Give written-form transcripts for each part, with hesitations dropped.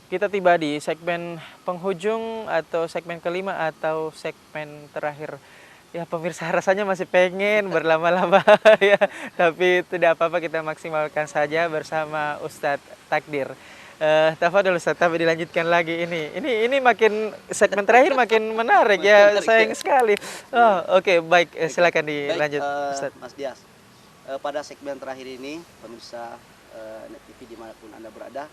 kita tiba di segmen penghujung atau segmen kelima atau segmen terakhir. Ya pemirsa rasanya masih pengen berlama-lama ya, tapi tidak apa-apa kita maksimalkan saja bersama Ustadz Takdir. Tafadhol Ustadz, tapi dilanjutkan lagi ini makin segmen terakhir makin menarik ya, sayang sekali. Oh, oke, baik, silakan dilanjut Ustadz. Mas Dias, pada segmen terakhir ini pemirsa Net TV dimanapun Anda berada,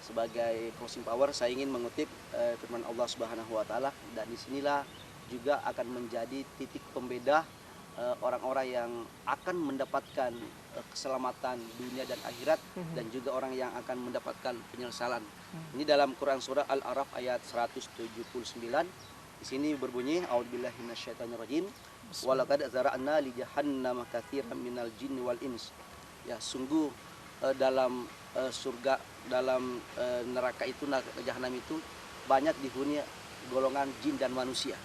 sebagai closing power saya ingin mengutip firman Allah Subhanahu wa taala, dan disinilah juga akan menjadi titik pembeda orang-orang yang akan mendapatkan keselamatan dunia dan akhirat, dan juga orang yang akan mendapatkan penyesalan. Ini dalam Quran surah Al-A'raf ayat 179. Di sini berbunyi, a'udzubillahi minasyaitonirrajim. Walaqad zara'na li jahannama katsiran minal jinni wal ins. Ya, sungguh dalam surga, dalam neraka itu, jahanam itu banyak dihuni golongan jin dan manusia.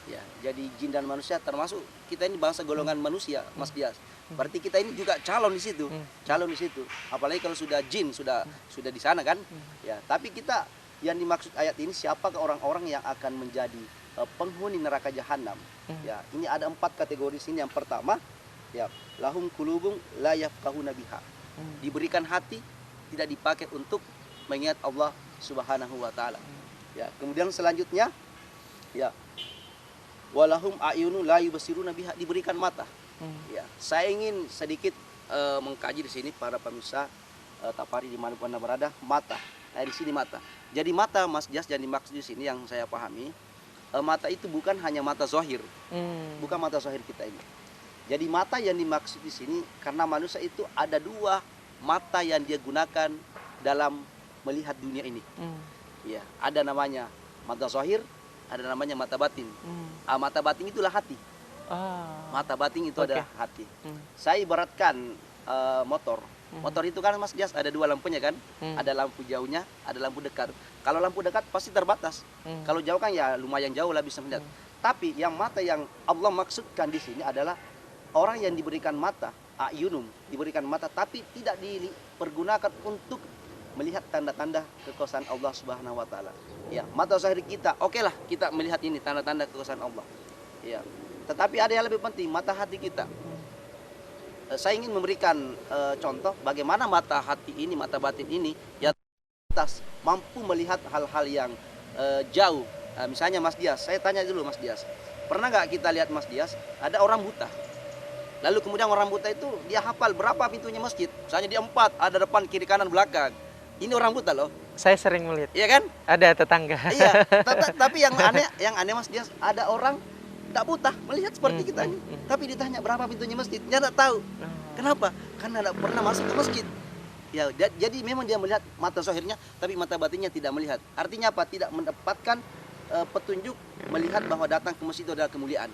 Ya, jadi jin dan manusia termasuk kita ini bangsa golongan manusia, Mas Dias. Berarti kita ini juga calon di situ, calon di situ. Apalagi kalau sudah jin sudah di sana kan. Ya, tapi kita yang dimaksud ayat ini siapakah orang-orang yang akan menjadi penghuni neraka jahanam? Ya, ini ada 4 kategori sini. Yang pertama, ya, lahum qulubun la yafqahuna biha. Diberikan hati tidak dipakai untuk mengingat Allah Subhanahu wa taala. Ya, kemudian selanjutnya, ya, walahum a'yunu la yubsiruna biha, diberikan mata. Ya, saya ingin sedikit mengkaji di sini para pemirsa Tapari dimanapun Anda berada, mata. Di sini mata. Jadi mata, Mas Jas, yang dimaksud di sini yang saya pahami, mata itu bukan hanya mata zahir, bukan mata zahir kita ini. Jadi mata yang dimaksud di sini karena manusia itu ada 2 mata yang dia gunakan dalam melihat dunia ini. Ya, ada namanya mata zahir, ada namanya mata batin. Mata batin itulah hati. Mata batin itu adalah hati. Saya ibaratkan motor. Motor itu kan, Mas Dias, ada 2 lampunya kan? Ada lampu jauhnya, ada lampu dekat. Kalau lampu dekat pasti terbatas. Kalau jauh kan ya lumayan jauh lah bisa melihat. Tapi yang mata yang Allah maksudkan di sini adalah orang yang diberikan mata, ayunum, diberikan mata tapi tidak dipergunakan untuk melihat tanda-tanda kekuasaan Allah Subhanahu wa taala. Ya, mata zahir kita, oke lah kita melihat ini tanda-tanda kekuasaan Allah. Ya. Tetapi ada yang lebih penting, mata hati kita. Saya ingin memberikan contoh bagaimana mata hati ini, mata batin ini ya atas mampu melihat hal-hal yang jauh. Misalnya Mas Dias, saya tanya dulu Mas Dias. Pernah nggak kita lihat Mas Dias, ada orang buta. Lalu kemudian orang buta itu dia hafal berapa pintunya masjid. Misalnya di 4, ada depan, kiri, kanan, belakang. Ini orang buta loh. Saya sering melihat. Iya kan? Ada tetangga. Iya. Tapi yang aneh Mas Dias, ada orang tidak buta melihat seperti kita ini. Tapi ditanya berapa pintunya masjid, dia tidak tahu. Kenapa? Karena tidak pernah masuk ke masjid. Ya, jadi memang dia melihat mata zahirnya, tapi mata batinnya tidak melihat. Artinya apa? Tidak mendapatkan petunjuk melihat bahwa datang ke masjid itu adalah kemuliaan.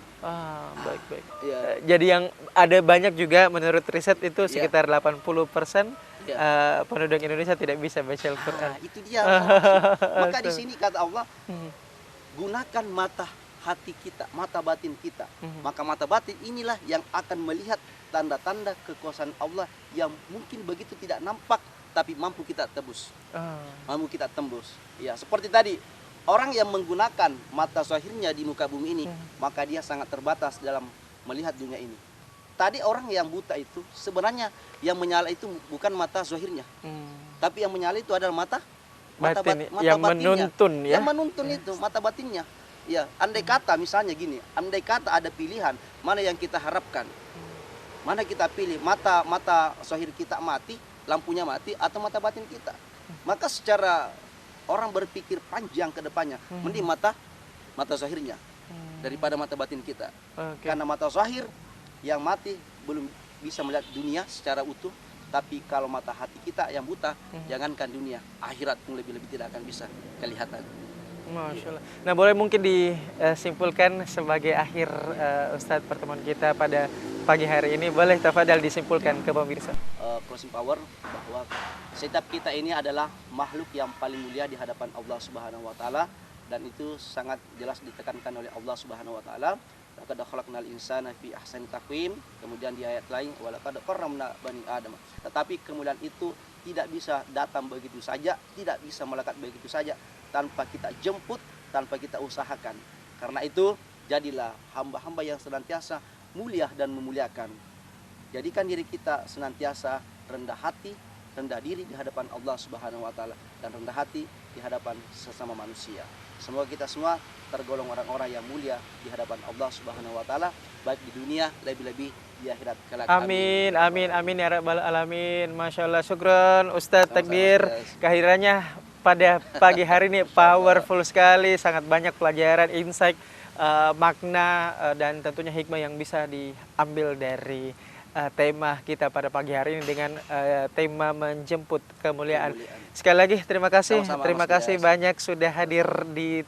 Baik. Ya. Jadi yang ada banyak juga menurut riset itu sekitar 80% penduduk Indonesia tidak bisa baca Al-Quran. Itu dia. Maka di sini kata Allah, gunakan mata hati kita, mata batin kita. Maka mata batin inilah yang akan melihat tanda-tanda kekuasaan Allah yang mungkin begitu tidak nampak, tapi mampu kita tebus. Mampu kita tembus. Ya, seperti tadi, orang yang menggunakan mata zahirnya di muka bumi ini, maka dia sangat terbatas dalam melihat dunia ini. Tadi orang yang buta itu sebenarnya yang menyala itu bukan mata zahirnya, tapi yang menyala itu adalah mata batin, mata yang batinnya. menuntun ya. Yang menuntun itu mata batinnya. Ya, andai kata misalnya gini, andai kata ada pilihan mana yang kita harapkan, mana kita pilih, mata zahir kita mati, lampunya mati, atau mata batin kita. Maka secara orang berpikir panjang ke depannya, mending mata zahirnya daripada mata batin kita. Karena mata zahir yang mati belum bisa melihat dunia secara utuh, tapi kalau mata hati kita yang buta, jangankan dunia, akhirat pun lebih-lebih tidak akan bisa kelihatan. Masya Allah. Nah, boleh mungkin disimpulkan sebagai akhir Ustadz pertemuan kita pada pagi hari ini, boleh tafadhal disimpulkan ke pemirsa. Closing power bahwa setiap kita ini adalah makhluk yang paling mulia di hadapan Allah Subhanahu wa taala, dan itu sangat jelas ditekankan oleh Allah Subhanahu wa taala laqad khalaqnal insana fi ahsani taqwim. Kemudian di ayat lain walaqad karramna bani adam. Tetapi kemuliaan itu tidak bisa datang begitu saja, tidak bisa melekat begitu saja tanpa kita jemput, tanpa kita usahakan. Karena itu jadilah hamba-hamba yang senantiasa mulia dan memuliakan. Jadikan diri kita senantiasa rendah hati, rendah diri di hadapan Allah Subhanahu wa taala, dan rendah hati di hadapan sesama manusia. Semoga kita semua tergolong orang-orang yang mulia di hadapan Allah Subhanahu wa taala, baik di dunia, lebih-lebih di akhirat kelak. Amin, amin, amin ya rabbal alamin. Masya Allah, syukron Ustadz Takdir. Kehadirannya pada pagi hari ini powerful sekali, sangat banyak pelajaran, insight, makna, dan tentunya hikmah yang bisa diambil dari tema kita pada pagi hari ini dengan tema menjemput kemuliaan. Sekali lagi terima kasih, terima kasih banyak sudah hadir di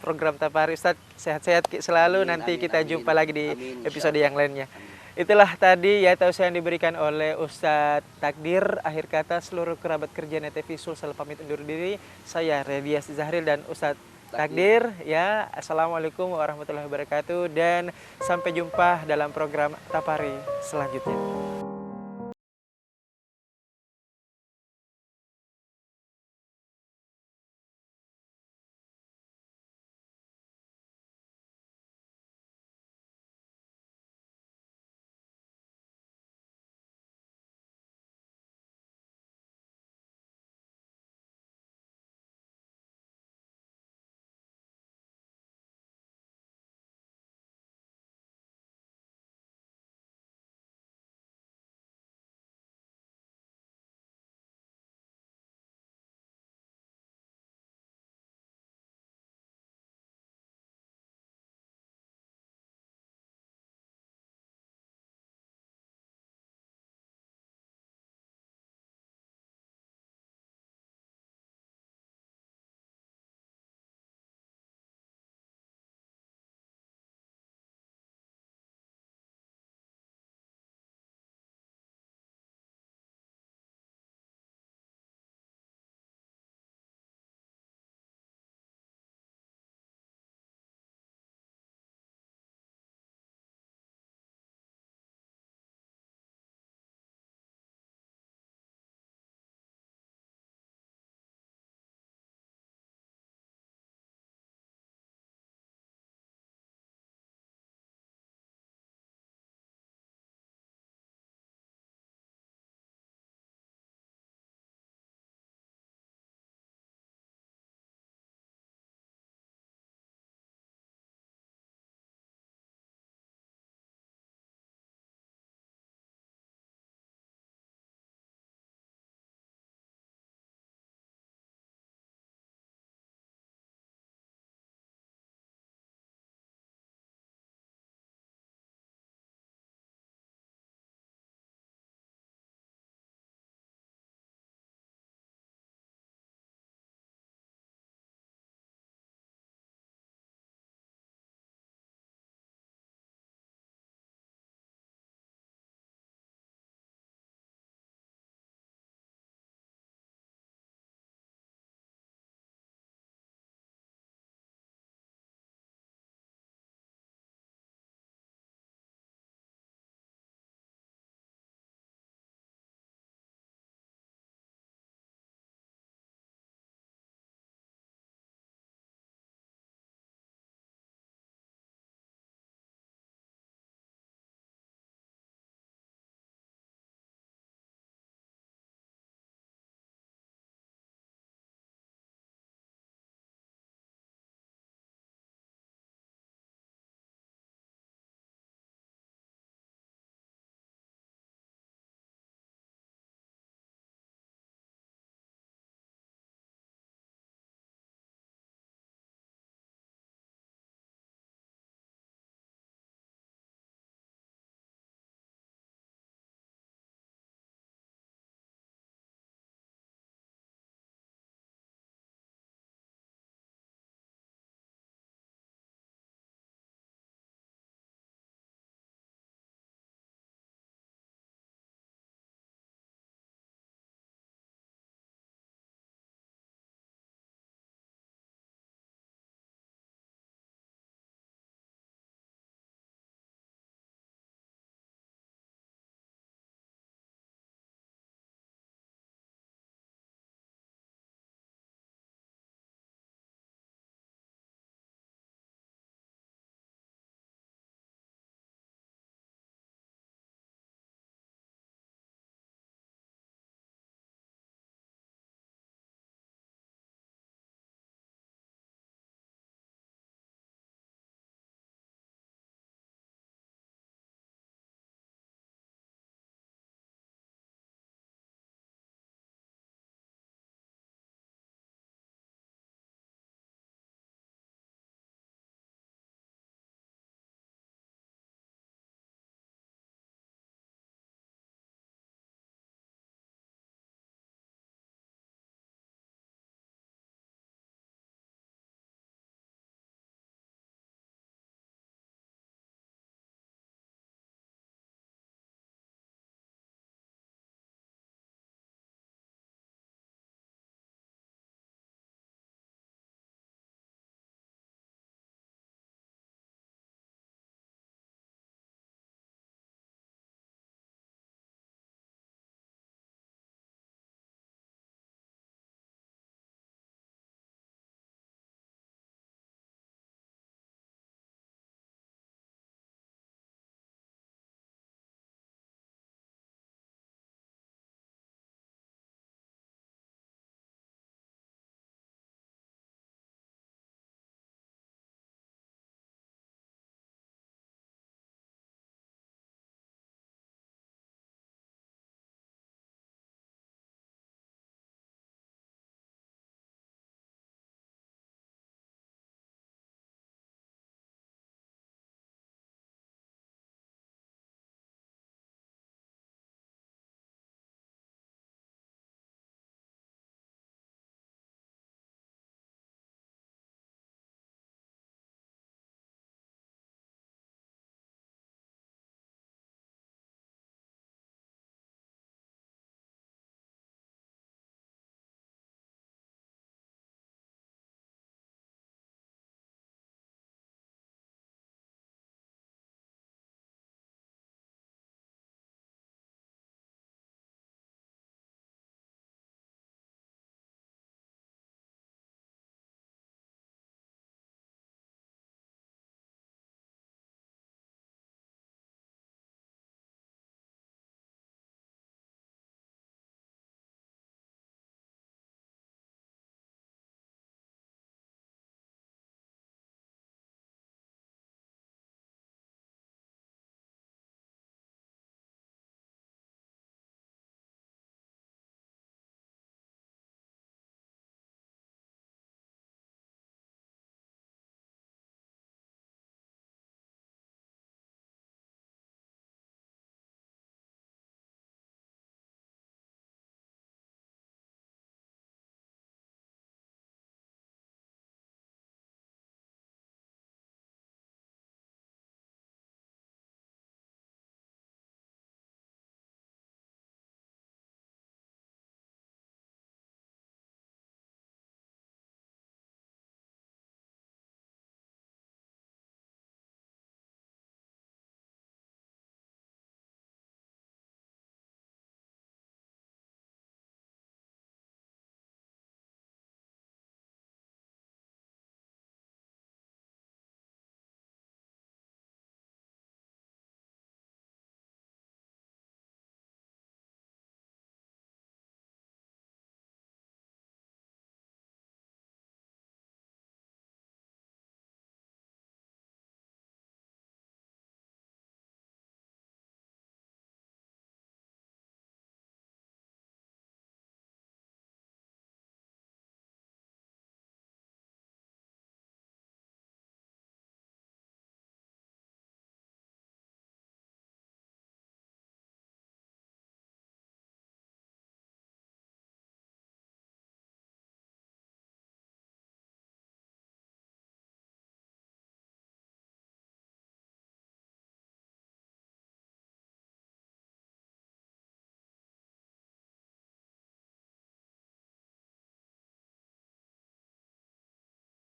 program Tapari. Ustadz, sehat-sehat selalu. Nanti kita jumpa lagi di episode yang lainnya. Itulah tadi ya tausiah yang diberikan oleh Ustadz Takdir. Akhir kata seluruh kerabat kerja Net TV Sulsel pamit undur diri. Saya Redias Zahril dan Ustadz Takdir ya. Assalamualaikum warahmatullahi wabarakatuh dan sampai jumpa dalam program Tapari selanjutnya.